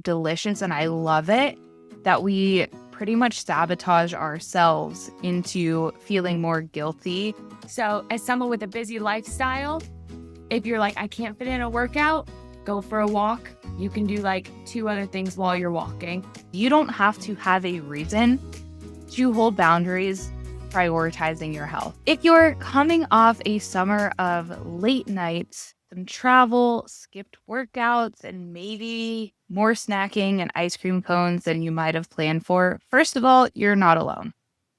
delicious and I love it that we pretty much sabotage ourselves into feeling more guilty. So as someone with a busy lifestyle, if you're like, I can't fit in a workout, go for a walk. You can do like 2 other things while you're walking. You don't have to have a reason to hold boundaries prioritizing your health. If you're coming off a summer of late nights, some travel, skipped workouts, and maybe more snacking and ice cream cones than you might have planned for, first of all, you're not alone.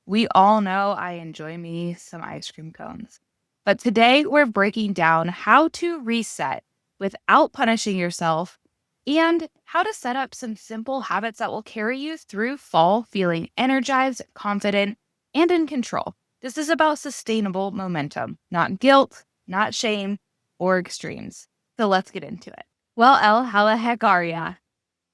We all know I enjoy me some ice cream cones. But today we're breaking down how to reset without punishing yourself and how to set up some simple habits that will carry you through fall feeling energized, confident, and in control. This is about sustainable momentum, not guilt, not shame, or extremes. So let's get into it. Well, Elle, how the heck are ya?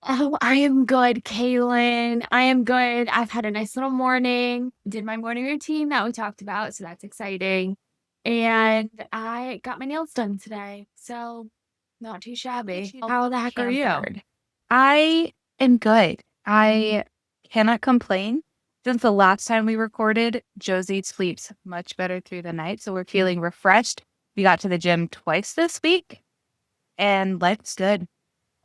Oh, I am good, Kaylin. I am good. I've had a nice little morning. Did my morning routine that we talked about, so that's exciting. And I got my nails done today, so not too shabby. How the heck are you? I am good. I cannot complain. Since the last time we recorded, Josie sleeps much better through the night, so we're feeling refreshed. We got to the gym twice this week, and life's good.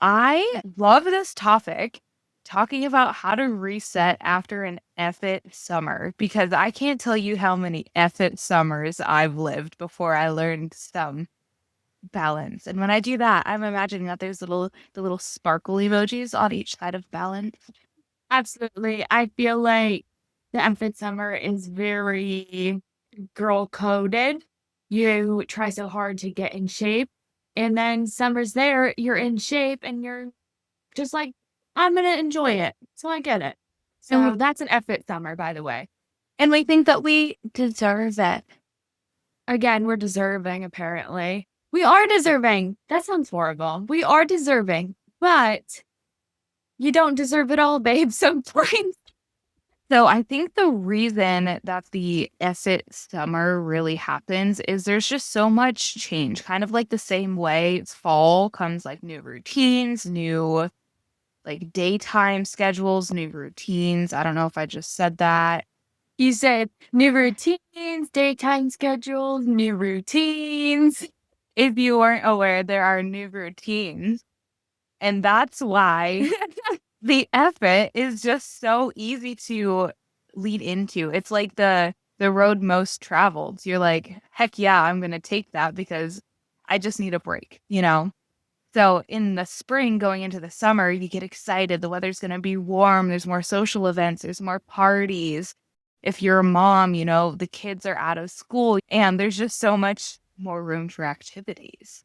I love this topic, talking about how to reset after an effort summer, because I can't tell you how many effort summers I've lived before I learned some balance. And when I do that, I'm imagining that there's the little sparkle emojis on each side of balance. Absolutely. I feel like the effort summer is very girl coded. You try so hard to get in shape, and then summer's there, you're in shape, and you're just like, I'm going to enjoy it. So I get it. So that's an effort summer, by the way. And we think that we deserve it. Again, we're deserving, apparently. We are deserving. That sounds horrible. We are deserving, but you don't deserve it all, babe, sometimes. So I think the reason that the effort summer really happens is there's just so much change, kind of like the same way fall comes like new routines, new like daytime schedules, new routines. I don't know if I just said that. You said new routines, daytime schedules, new routines. If you weren't aware, there are new routines. And that's why the effort is just so easy to lead into. It's like the road most traveled. You're like, heck yeah, I'm going to take that because I just need a break, you know? So in the spring going into the summer, you get excited. The weather's going to be warm. There's more social events. There's more parties. If you're a mom, you know, the kids are out of school and there's just so much more room for activities.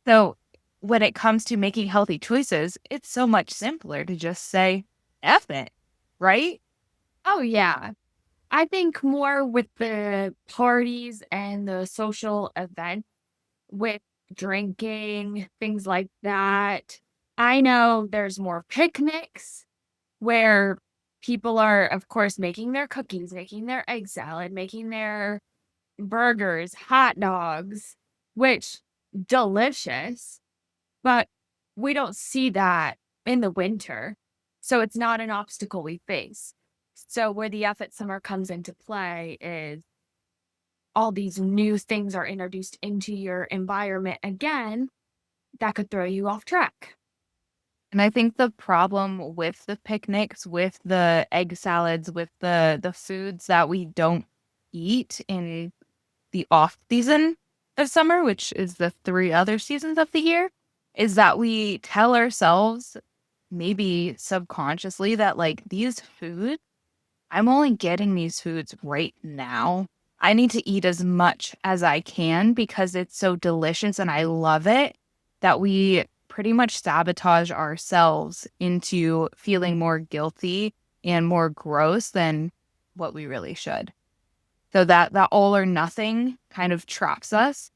So when it comes to making healthy choices, it's so much simpler to just say, F it, right? Oh, yeah. I think more with the parties and the social events with drinking, things like that. I know there's more picnics where people are, of course, making their cookies, making their egg salad, making their burgers, hot dogs, which delicious, but we don't see that in the winter. So it's not an obstacle we face. So where the effort summer comes into play is all these new things are introduced into your environment again that could throw you off track. And I think the problem with the picnics, with the egg salads, with the foods that we don't eat in the off season of summer, which is the 3 other seasons of the year, is that we tell ourselves, maybe subconsciously, that like these foods, I'm only getting these foods right now. I need to eat as much as I can because it's so delicious and I love it, that we pretty much sabotage ourselves into feeling more guilty and more gross than what we really should. So that all or nothing kind of traps us,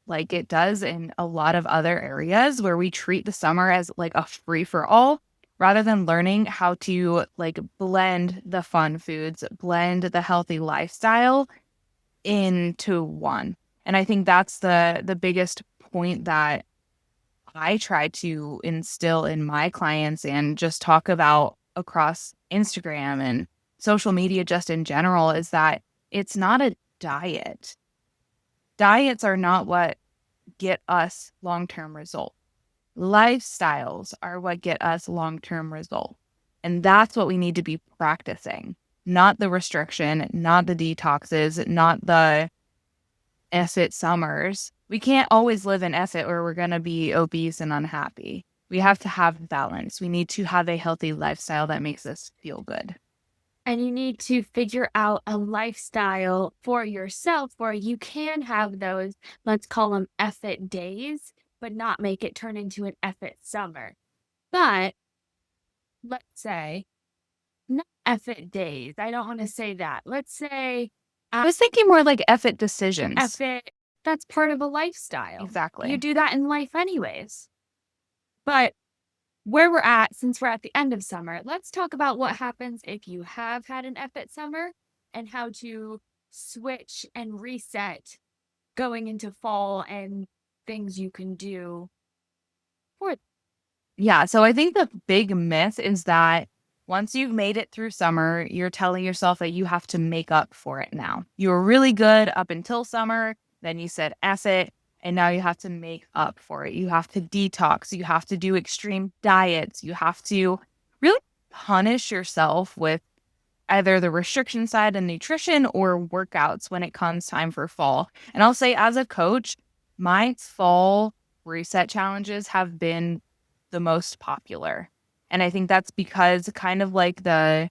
like it does in a lot of other areas where we treat the summer as like a free for all rather than learning how to like blend the fun foods, blend the healthy lifestyle into one. And I think that's the biggest point that I try to instill in my clients and just talk about across Instagram and social media just in general is that it's not a diet. Diets are not what get us long-term results. Lifestyles are what get us long-term results. And that's what we need to be practicing, not the restriction, not the detoxes, not the effort summers. We can't always live in effort or we're going to be obese and unhappy. We have to have balance. We need to have a healthy lifestyle that makes us feel good. And you need to figure out a lifestyle for yourself where you can have those, let's call them effort days, but not make it turn into an effort summer. But let's say, not effort days. I don't want to say that. Let's say I was thinking more like effort decisions. effort, that's part of a lifestyle. You Exactly. do that in life anyways. But where we're at, since we're at the end of summer, let's talk about what happens if you have had an effort summer and how to switch and reset going into fall and things you can do for. Yeah. So I think the big myth is that once you've made it through summer, you're telling yourself that you have to make up for it now. You were really good up until summer. Then you said F it. And now you have to make up for it. You have to detox. You have to do extreme diets. You have to really punish yourself with either the restriction side and nutrition or workouts when it comes time for fall. And I'll say, as a coach, my fall reset challenges have been the most popular. And I think that's because kind of like the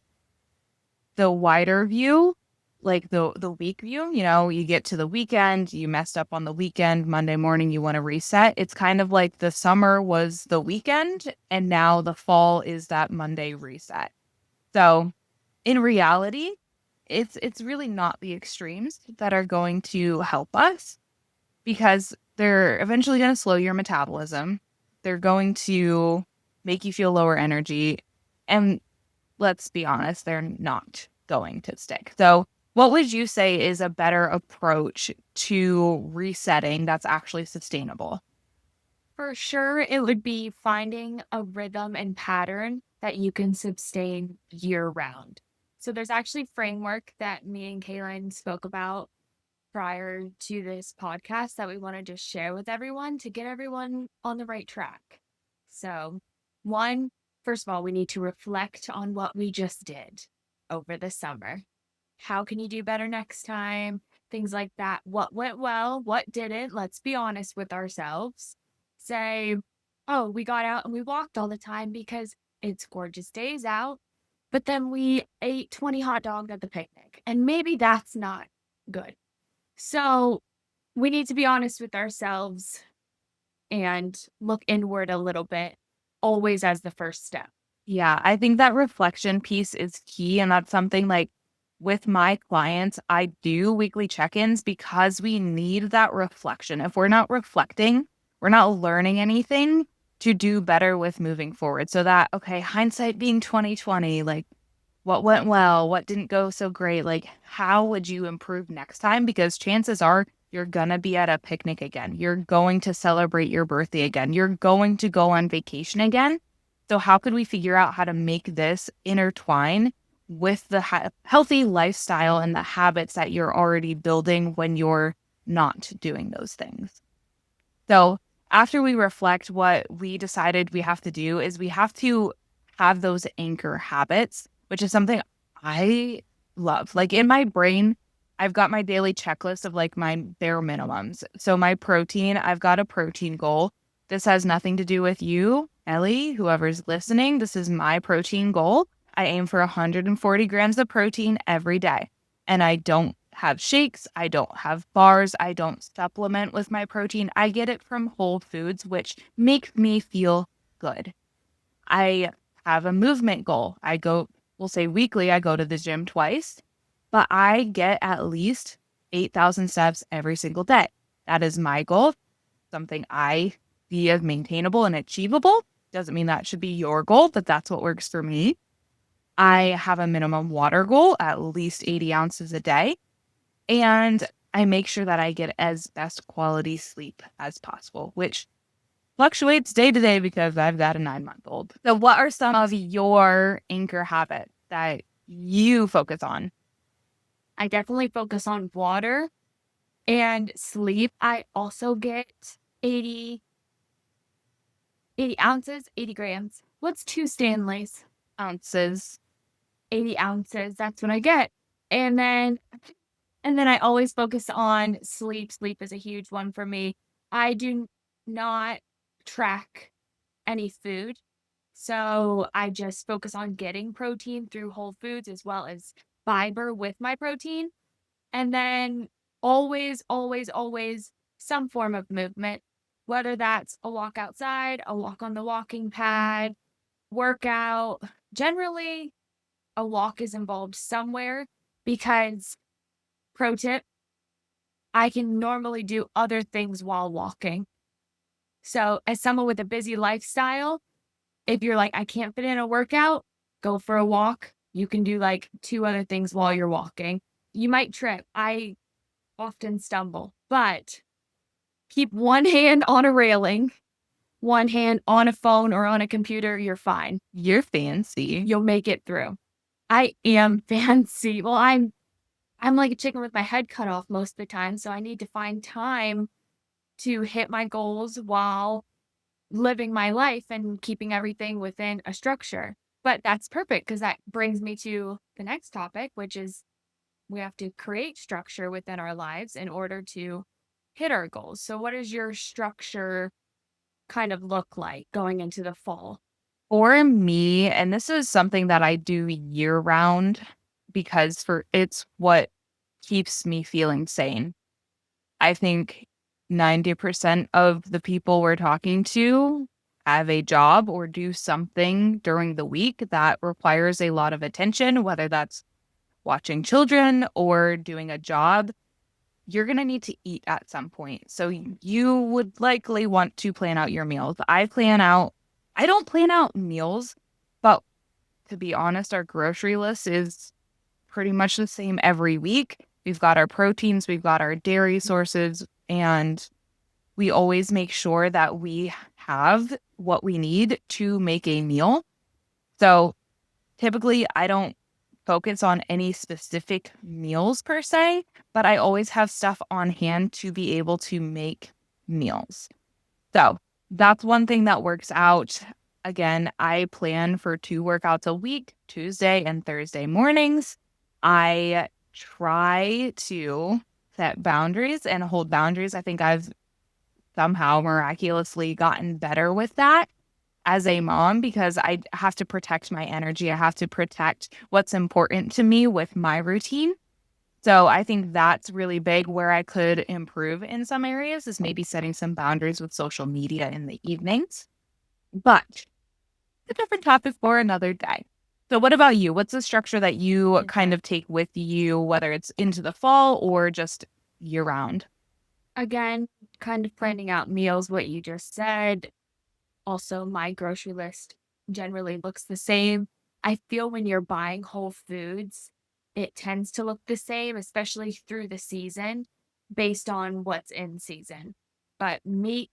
wider view, like the week view, you get to the weekend, you messed up on the weekend, Monday morning you want to reset. It's kind of like the summer was the weekend and now the fall is that Monday reset. So, in reality, it's really not the extremes that are going to help us because they're eventually going to slow your metabolism. They're going to make you feel lower energy. And let's be honest, they're not going to stick. So, what would you say is a better approach to resetting that's actually sustainable? For sure, it would be finding a rhythm and pattern that you can sustain year round. So there's actually framework that me and Kaylin spoke about prior to this podcast that we want to just share with everyone to get everyone on the right track. So, one, first of all, we need to reflect on what we just did over the summer. How can you do better next time? Things like that. What went well? What didn't? Let's be honest with ourselves. Say, oh, we got out and we walked all the time because it's gorgeous days out, but then we ate 20 hot dogs at the picnic, and maybe that's not good. So we need to be honest with ourselves and look inward a little bit, always as the first step. Yeah, I think that reflection piece is key. And that's something like with my clients, I do weekly check ins because we need that reflection. If we're not reflecting, we're not learning anything to do better with moving forward. So that, okay, hindsight being 2020, like what went well, what didn't go so great, like how would you improve next time? Because chances are you're going to be at a picnic again. You're going to celebrate your birthday again. You're going to go on vacation again. So, how could we figure out how to make this intertwine with the healthy lifestyle and the habits that you're already building when you're not doing those things? So, after we reflect, what we decided we have to do is we have to have those anchor habits, which is something I love. Like in my brain, I've got my daily checklist of like my bare minimums. So, my protein, I've got a protein goal. This has nothing to do with you, Ellie, whoever's listening. This is my protein goal. I aim for 140 grams of protein every day. And I don't have shakes. I don't have bars. I don't supplement with my protein. I get it from whole foods, which makes me feel good. I have a movement goal. We'll say weekly, I go to the gym twice, but I get at least 8,000 steps every single day. That is my goal, something I see as maintainable and achievable. Doesn't mean that should be your goal, but that's what works for me. I have a minimum water goal, at least 80 ounces a day. And I make sure that I get as best quality sleep as possible, which fluctuates day to day because I've got a 9-month-old. So, what are some of your anchor habits that you focus on? I definitely focus on water and sleep. I also get 80, 80 ounces, 80 grams. What's 2 Stanleys? Ounces. 80 ounces. That's what I get. And then I always focus on sleep. Sleep is a huge one for me. I do not track any food. So I just focus on getting protein through whole foods as well as fiber with my protein. And then always, always, always some form of movement, whether that's a walk outside, a walk on the walking pad, workout. Generally, a walk is involved somewhere because, pro tip, I can normally do other things while walking. So, as someone with a busy lifestyle, if you're like, I can't fit in a workout, go for a walk. You can do like two other things while you're walking. You might trip. I often stumble, but keep one hand on a railing, one hand on a phone or on a computer. You're fine. You're fancy. You'll make it through. I am fancy. Well, I'm like a chicken with my head cut off most of the time, so I need to find time to hit my goals while living my life and keeping everything within a structure. But that's perfect because that brings me to the next topic, which is we have to create structure within our lives in order to hit our goals. So, what does your structure kind of look like going into the fall? For me, and this is something that I do year round because for it's what keeps me feeling sane. I think 90% of the people we're talking to have a job or do something during the week that requires a lot of attention, whether that's watching children or doing a job. You're going to need to eat at some point. So you would likely want to plan out your meals. I don't plan out meals, but to be honest, our grocery list is pretty much the same every week. We've got our proteins, we've got our dairy sources, and we always make sure that we have what we need to make a meal. So typically, I don't focus on any specific meals per se, but I always have stuff on hand to be able to make meals. So that's one thing that works out. Again, I plan for 2 workouts a week, Tuesday and Thursday mornings. I try to set boundaries and hold boundaries. I think I've somehow miraculously gotten better with that as a mom because I have to protect my energy. I have to protect what's important to me with my routine. So I think that's really big. Where I could improve in some areas is maybe setting some boundaries with social media in the evenings. But a different topic for another day. So what about you? What's the structure that you kind Okay. of take with you, whether it's into the fall or just year round? Again, kind of planning out meals, what you just said. Also, my grocery list generally looks the same. I feel when you're buying whole foods, it tends to look the same, especially through the season based on what's in season. But meat,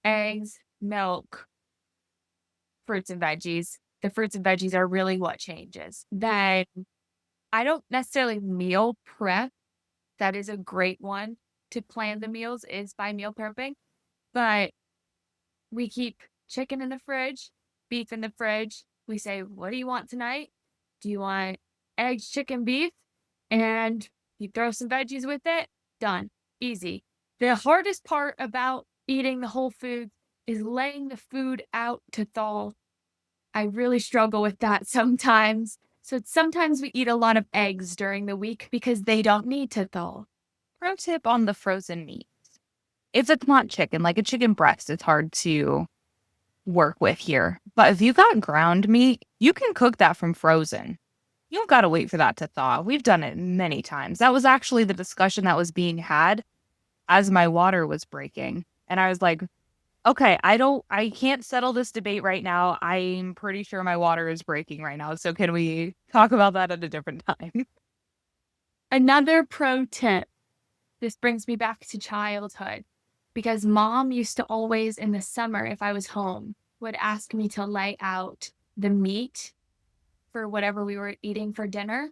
eggs, milk, fruits and veggies. The fruits and veggies are really what changes. Then I don't necessarily meal prep. That is a great one to plan the meals is by meal prepping, but we keep chicken in the fridge, beef in the fridge. We say, "What do you want tonight? Do you want eggs, chicken, beef?" And you throw some veggies with it. Done. Easy. The hardest part about eating the whole foods is laying the food out to thaw. I really struggle with that sometimes. So sometimes we eat a lot of eggs during the week because they don't need to thaw. Pro tip on the frozen meat. If it's not chicken, like a chicken breast, it's hard to work with here. But if you got ground meat, you can cook that from frozen. You don't got to wait for that to thaw. We've done it many times. That was actually the discussion that was being had as my water was breaking. And I was like, okay, I can't settle this debate right now. I'm pretty sure my water is breaking right now. So can we talk about that at a different time? Another pro tip. This brings me back to childhood. because mom used to always in the summer, if I was home, would ask me to lay out the meat for whatever we were eating for dinner.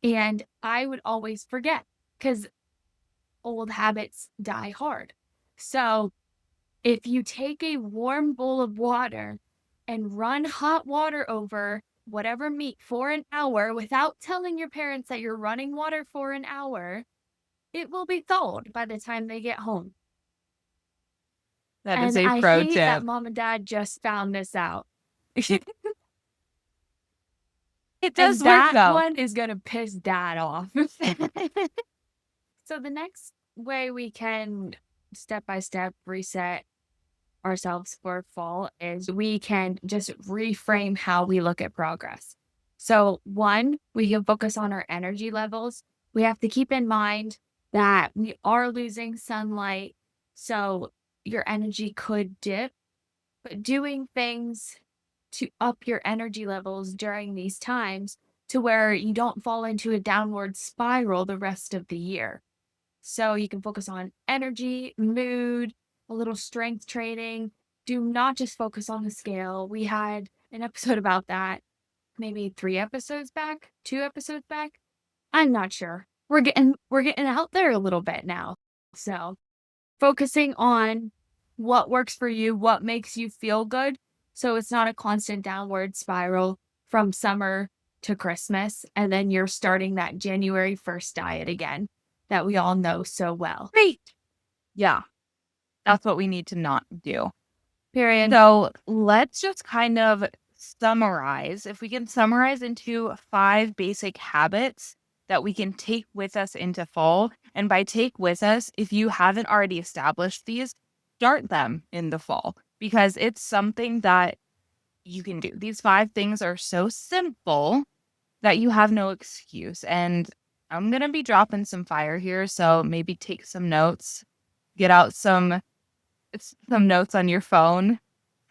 And I would always forget because old habits die hard. So if you take a warm bowl of water and run hot water over whatever meat for an hour without telling your parents that you're running water for an hour, it will be thawed by the time they get home. That is And a I pro hate that tip. mom and dad just found this out. It does And work that though. one is going to piss dad off. So the next way we can step by step reset ourselves for fall is we can just reframe how we look at progress. So, one, we can focus on our energy levels. We have to keep in mind that we are losing sunlight. So, your energy could dip, but doing things to up your energy levels during these times to where you don't fall into a downward spiral the rest of the year. So you can focus on energy, mood, a little strength training. Do not just focus on the scale. We had an episode about that maybe 3 episodes back, 2 episodes back. I'm not sure. We're getting out there a little bit now. So, focusing on what works for you, what makes you feel good, so it's not a constant downward spiral from summer to Christmas, and then you're starting that January 1st diet again that we all know so well. Great. Yeah, that's what we need to not do. Period. So let's just kind of summarize. If we can summarize into 5 basic habits that we can take with us into fall. And by take with us, if you haven't already established these, start them in the fall because it's something that you can do. These 5 things are so simple that you have no excuse. And I'm going to be dropping some fire here. So maybe take some notes, get out some notes on your phone,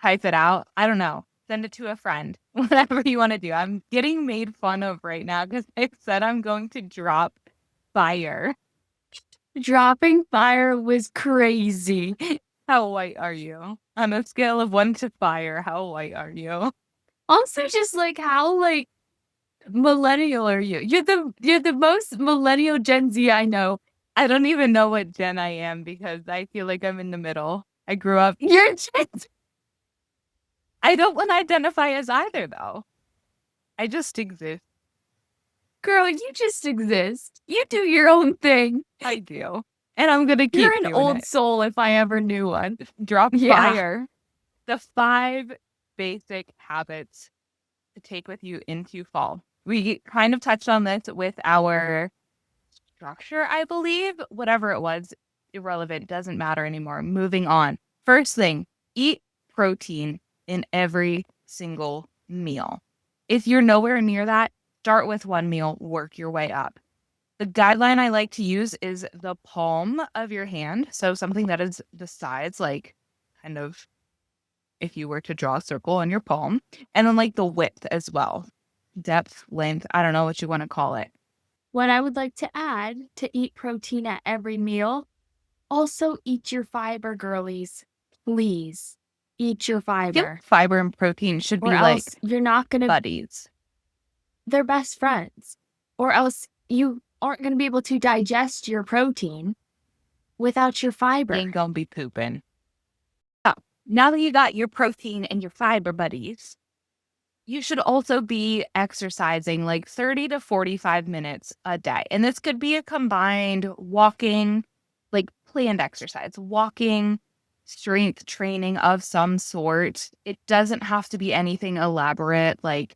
type it out. I don't know. Send it to a friend, whatever you want to do. I'm getting made fun of right now because I said I'm going to drop fire. Dropping fire was crazy. How white are you? On a scale of 1 to fire, how white are you? Also, just like how like millennial are you? You're the most millennial Gen Z I know. I don't even know what gen I am because I feel like I'm in the middle. I grew up. You're Gen Z. I don't want to identify as either, though. I just exist. Girl, you just exist. You do your own thing. I do. And I'm going to You're keep an doing old it. soul if I ever knew one. Drop Yeah. fire. The 5 basic habits to take with you into fall. We kind of touched on this with our structure, I believe. Whatever it was, irrelevant, doesn't matter anymore. Moving on. First thing, eat protein in every single meal. If you're nowhere near that, start with 1 meal, work your way up. The guideline I like to use is the palm of your hand. So something that is the size, like kind of if you were to draw a circle on your palm, and then like the width as well. Depth, length, I don't know what you want to call it. What I would like to add to eat protein at every meal, also eat your fiber, girlies. Please eat your I feel fiber. like fiber and protein should Or be like else you're not going to, buddies. they're best friends. Or else you aren't going to be able to digest your protein without your fiber. Ain't gonna be pooping. So, now that you got your protein and your fiber buddies, you should also be exercising like 30 to 45 minutes a day. And this could be a combined walking, like planned exercise, walking, strength training of some sort. It doesn't have to be anything elaborate. Like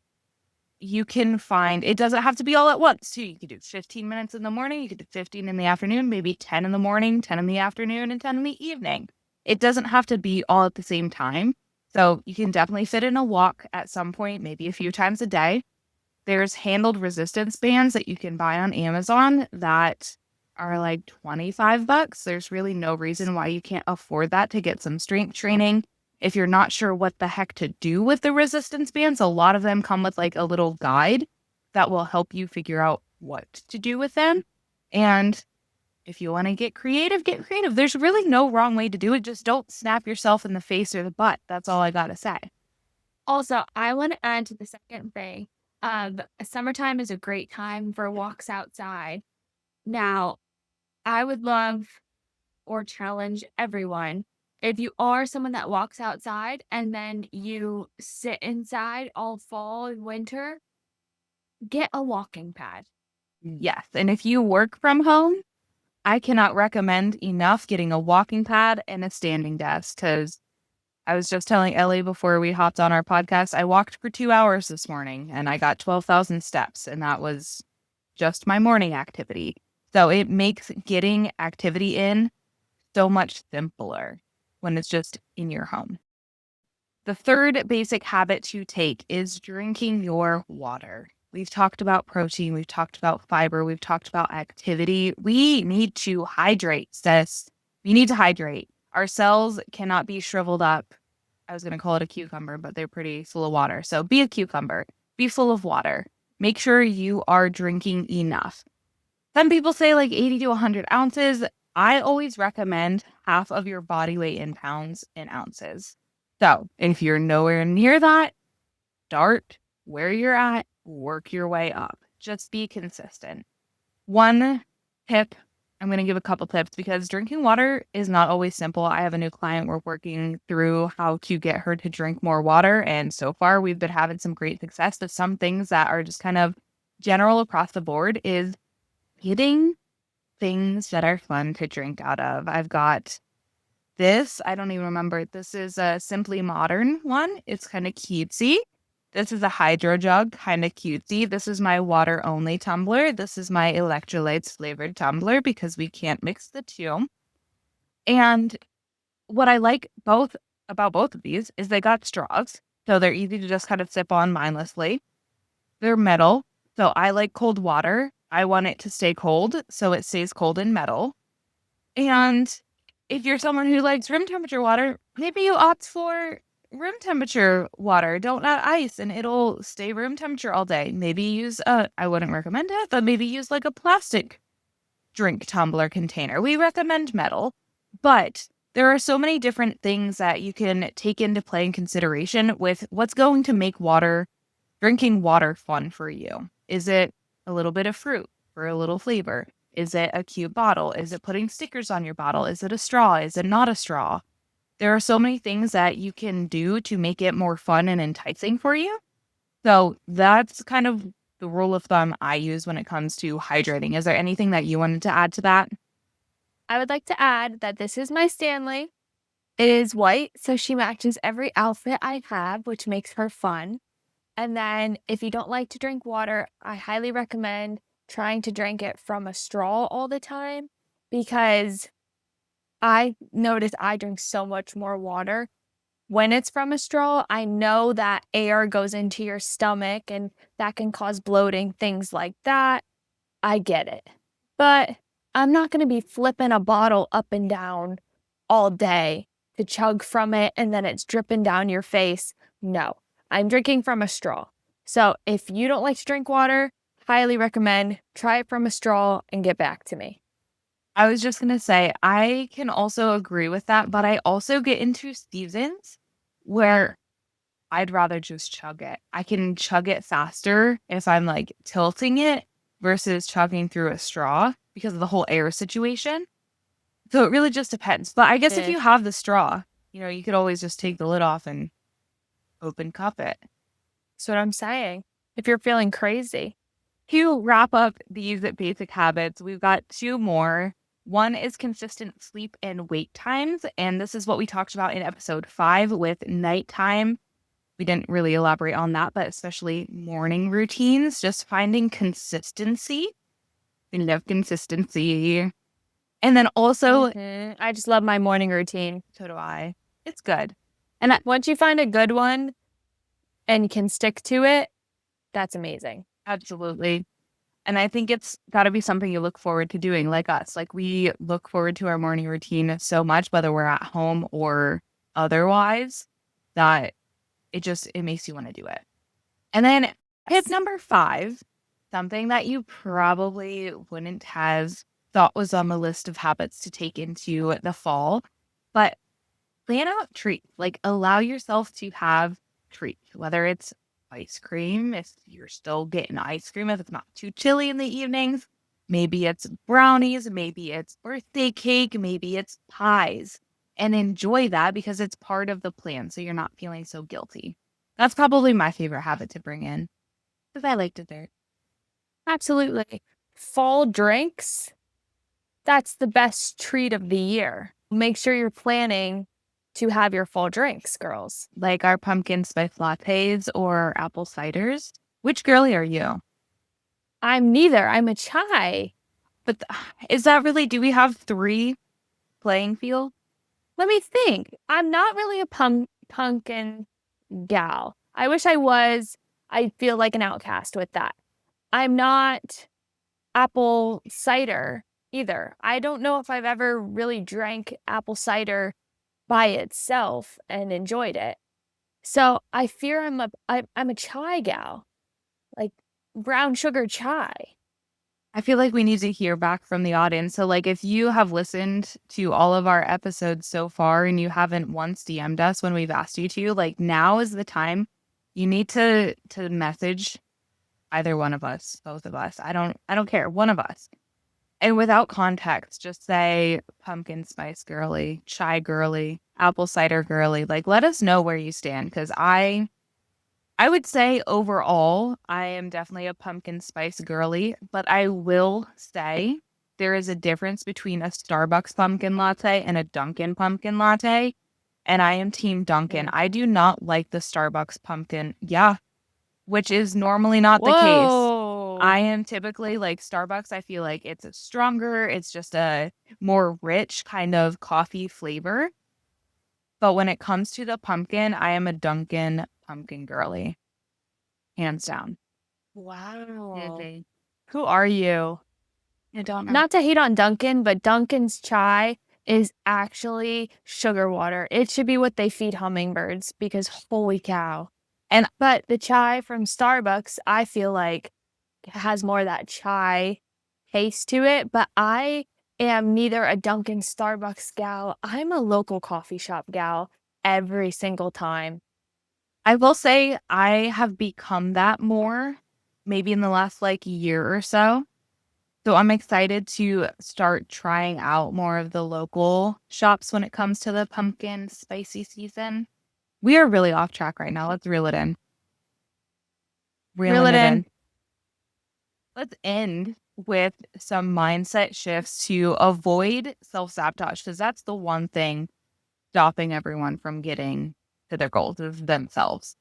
you can find, it doesn't have to be all at once too. You could do 15 minutes in the morning, you could do 15 in the afternoon, maybe 10 in the morning, 10 in the afternoon, and 10 in the evening. It doesn't have to be all at the same time. So you can definitely fit in a walk at some point, maybe a few times a day. There's handled resistance bands that you can buy on Amazon that are like $25. There's really no reason why you can't afford that to get some strength training. If you're not sure what the heck to do with the resistance bands, a lot of them come with like a little guide that will help you figure out what to do with them. And If you want to get creative, get creative. There's really no wrong way to do it. Just don't snap yourself in the face or the butt. That's all I got to say. Also, I want to add to the second thing. Summertime is a great time for walks outside. Now, I would love or challenge everyone. If you are someone that walks outside and then you sit inside all fall and winter, get a walking pad. Yes. And if you work from home, I cannot recommend enough getting a walking pad and a standing desk because I was just telling Ellie before we hopped on our podcast, I walked for 2 hours this morning and I got 12,000 steps, and that was just my morning activity. So it makes getting activity in so much simpler when it's just in your home. The third basic habit to take is drinking your water. We've talked about protein, we've talked about fiber, we've talked about activity. We need to hydrate, sis. We need to hydrate. Our cells cannot be shriveled up. I was going to call it a cucumber, but they're pretty full of water. So be a cucumber, be full of water. Make sure you are drinking enough. Some people say like 80 to 100 ounces. I always recommend half of your body weight in pounds in ounces. So if you're nowhere near that, start where you're at, work your way up. Just be consistent. One tip, I'm going to give a couple tips because drinking water is not always simple. I have a new client. We're working through how to get her to drink more water. And so far, we've been having some great success. But some things that are just kind of general across the board is getting things that are fun to drink out of. I've got this. I don't even remember. This is a Simply Modern one. It's kind of cutesy. This is a hydro jug, kind of cutesy. This is my water only tumbler. This is my electrolytes flavored tumbler because we can't mix the two. And what I like about both of these is they got straws. So they're easy to just kind of sip on mindlessly. They're metal. So I like cold water. I want it to stay cold. So it stays cold in metal. And if you're someone who likes room temperature water, maybe you opt for room temperature water. Don't add ice and it'll stay room temperature all day. Maybe use I wouldn't recommend it, but maybe use like a plastic drink tumbler container. We recommend metal, but there are so many different things that you can take into play and consideration with what's going to make drinking water fun for you. Is it a little bit of fruit for a little flavor? Is it a cute bottle? Is it putting stickers on your bottle? Is it a straw? Is it not a straw? There are so many things that you can do to make it more fun and enticing for you. So that's kind of the rule of thumb I use when it comes to hydrating. Is there anything that you wanted to add to that? I would like to add that this is my Stanley. It is white, so she matches every outfit I have, which makes her fun. And then if you don't like to drink water, I highly recommend trying to drink it from a straw all the time because I notice I drink so much more water when it's from a straw. I know that air goes into your stomach and that can cause bloating, things like that. I get it. But I'm not going to be flipping a bottle up and down all day to chug from it and then it's dripping down your face. No, I'm drinking from a straw. So if you don't like to drink water, highly recommend try it from a straw and get back to me. I was just going to say, I can also agree with that, but I also get into seasons where I'd rather just chug it. I can chug it faster if I'm like tilting it versus chugging through a straw because of the whole air situation. So it really just depends. But I guess if you have the straw, you could always just take the lid off and open cup it. That's what I'm saying. If you're feeling crazy. To wrap up these basic habits, we've got two more. One is consistent sleep and wake times. And this is what we talked about in episode 5 with nighttime. We didn't really elaborate on that, but especially morning routines, just finding consistency. We love consistency. And then also, I just love my morning routine. so do I. It's good. And once you find a good one and can stick to it, that's amazing. Absolutely. And I think it's got to be something you look forward to doing, like us. Like we look forward to our morning routine so much, whether we're at home or otherwise, that it makes you want to do it. And then tip number 5, something that you probably wouldn't have thought was on the list of habits to take into the fall. But plan out treats. Like allow yourself to have treats, whether it's ice cream, if you're still getting ice cream, if it's not too chilly in the evenings. Maybe it's brownies, maybe it's birthday cake, maybe it's pies. And enjoy that because it's part of the plan. So you're not feeling so guilty. That's probably my favorite habit to bring in because I like dessert. Absolutely. Fall drinks, that's the best treat of the year. Make sure you're planning to have your fall drinks, girls. Like our pumpkin spice lattes or apple ciders. Which girly are you? I'm neither. I'm a chai. But is that really, do we have three playing field? Let me think. I'm not really a pumpkin gal. I wish I was. I feel like an outcast with that. I'm not apple cider either. I don't know if I've ever really drank apple cider by itself and enjoyed it. So I fear I'm a chai gal, like brown sugar chai. I feel like we need to hear back from the audience. So, like, if you have listened to all of our episodes so far and you haven't once DM'd us when we've asked you to, like, now is the time. You need to message either one of us, both of us. I don't care, one of us. And without context, just say pumpkin spice girly, chai girly, apple cider girly. Like, let us know where you stand because I would say overall, I am definitely a pumpkin spice girly, but I will say there is a difference between a Starbucks pumpkin latte and a Dunkin' pumpkin latte. And I am team Dunkin'. Mm. I do not like the Starbucks pumpkin. Yeah, which is normally not the case. I Whoa. am typically like Starbucks. I feel like it's a stronger, it's just a more rich kind of coffee flavor. But when it comes to the pumpkin, I am a Dunkin' pumpkin girly, hands down. Wow. Mhm. Who are you? I don't know. Not to hate on Dunkin', but Dunkin's chai is actually sugar water. It should be what they feed hummingbirds because holy cow. But the chai from Starbucks, I feel like has more of that chai taste to it, but I am neither a Dunkin' Starbucks gal. I'm a local coffee shop gal every single time. I will say I have become that more maybe in the last like year or so. So I'm excited to start trying out more of the local shops when it comes to the pumpkin spicy season. We are really off track right now. Let's reel it in. Reel Reeling it it in. in. Let's end with some mindset shifts to avoid self-sabotage because that's the one thing stopping everyone from getting to their goals of themselves.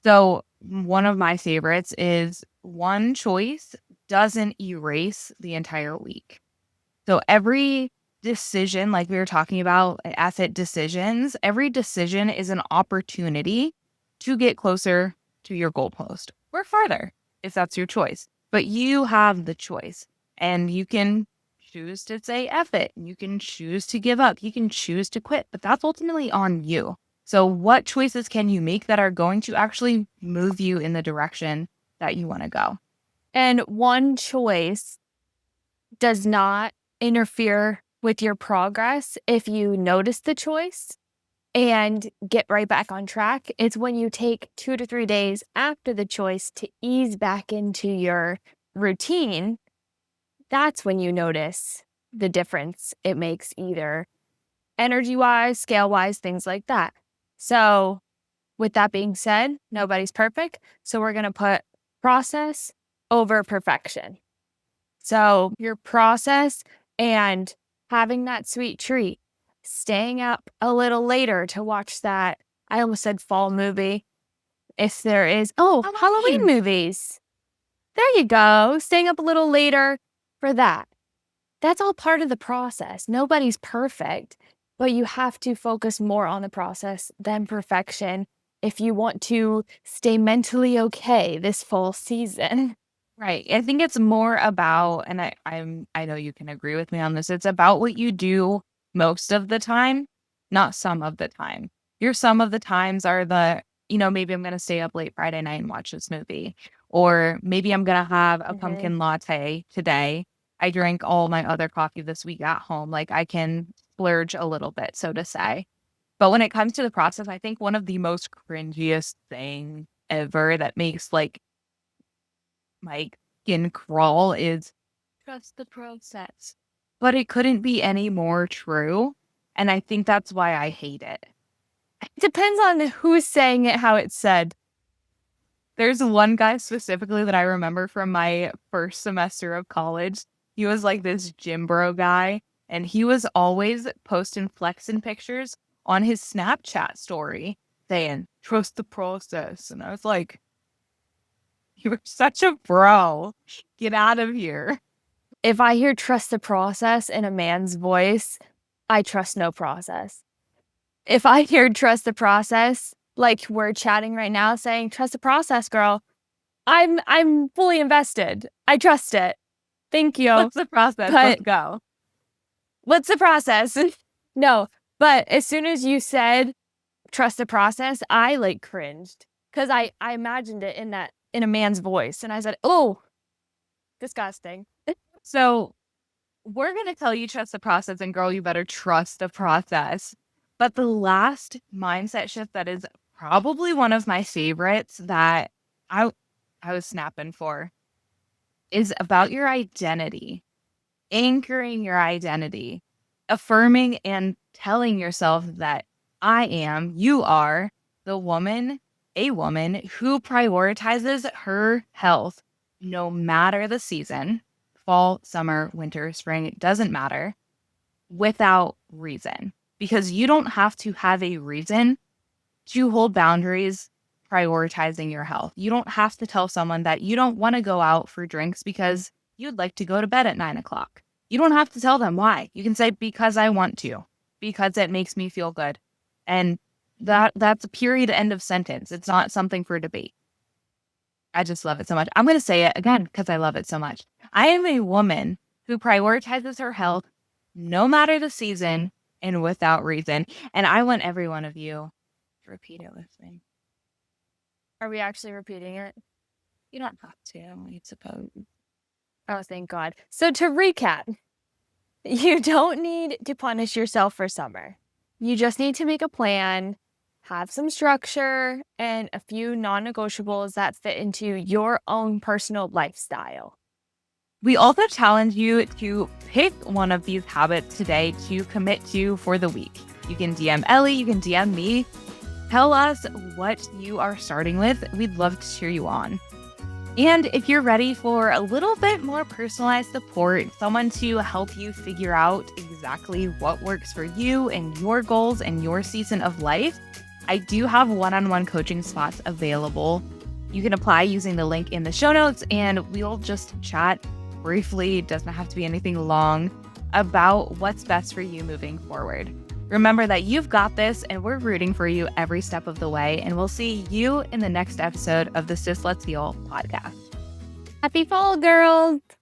So, one of my favorites is one choice doesn't erase the entire week. So, every decision, like we were talking about asset decisions, every decision is an opportunity to get closer to your goalpost or farther if that's your choice. But you have the choice and you can choose to say F it. You can choose to give up. You can choose to quit, but that's ultimately on you. So, what choices can you make that are going to actually move you in the direction that you want to go? And one choice does not interfere with your progress if you notice the choice and get right back on track. It's when you take 2 to 3 days after the choice to ease back into your routine. That's when you notice the difference it makes, either energy wise, scale wise, things like that. So, with that being said, nobody's perfect. So, we're going to put process over perfection. So, your process and having that sweet treat, staying up a little later to watch that. I almost said fall movie. If there is, oh, Halloween Halloween. movies. There you go. Staying up a little later for that. That's all part of the process. Nobody's perfect, but you have to focus more on the process than perfection if you want to stay mentally okay this fall season. Right. I think it's more about, and I know you can agree with me on this. It's about what you do most of the time, not some of the time. Your some of the times are maybe I'm gonna stay up late Friday night and watch this movie. Or maybe I'm gonna have a Mhm. pumpkin latte today I drank all my other coffee this week at home. Like I can splurge a little bit, so to say. But when it comes to the process, I think one of the most cringiest thing ever that makes like my skin crawl is trust the process. But it couldn't be any more true. And I think that's why I hate it. It depends on who's saying it, how it's said. There's one guy specifically that I remember from my first semester of college. He was like this gym bro guy, and he was always posting flexing pictures on his Snapchat story saying, trust the process. And I was like, you were such a bro. Get out of here. If I hear trust the process in a man's voice, I trust no process. If I hear trust the process, like we're chatting right now saying trust the process, girl, I'm fully invested. I trust it. Thank you. What's the process? Let's go. What's the process? No, but as soon as you said trust the process, I like cringed because I imagined it in a man's voice, and I said, "Oh, disgusting." So we're going to tell you trust the process, and girl, you better trust the process. But the last mindset shift that is probably one of my favorites that I was snapping for is about your identity, anchoring your identity, affirming and telling yourself that you are a woman who prioritizes her health no matter the season, fall, summer, winter, spring, it doesn't matter, without reason. Because you don't have to have a reason to hold boundaries prioritizing your health. You don't have to tell someone that you don't want to go out for drinks because you'd like to go to bed at 9 o'clock. You don't have to tell them why. You can say, because I want to, because it makes me feel good. And that's a period, end of sentence. It's not something for debate. I just love it so much. I'm going to say it again because I love it so much. I am a woman who prioritizes her health no matter the season and without reason. And I want every one of you to repeat it with me. Are we actually repeating it? You don't have to, I suppose. Oh, thank God. So to recap, you don't need to punish yourself for summer. You just need to make a plan, have some structure, and a few non-negotiables that fit into your own personal lifestyle. We also challenge you to pick one of these habits today to commit to for the week. You can DM Ellie, you can DM me. Tell us what you are starting with. We'd love to cheer you on. And if you're ready for a little bit more personalized support, someone to help you figure out exactly what works for you and your goals and your season of life, I do have one-on-one coaching spots available. You can apply using the link in the show notes, and we'll just chat briefly, it doesn't have to be anything long, about what's best for you moving forward. Remember that you've got this, and we're rooting for you every step of the way, and we'll see you in the next episode of the Sis Let's Heal podcast. Happy fall, girls!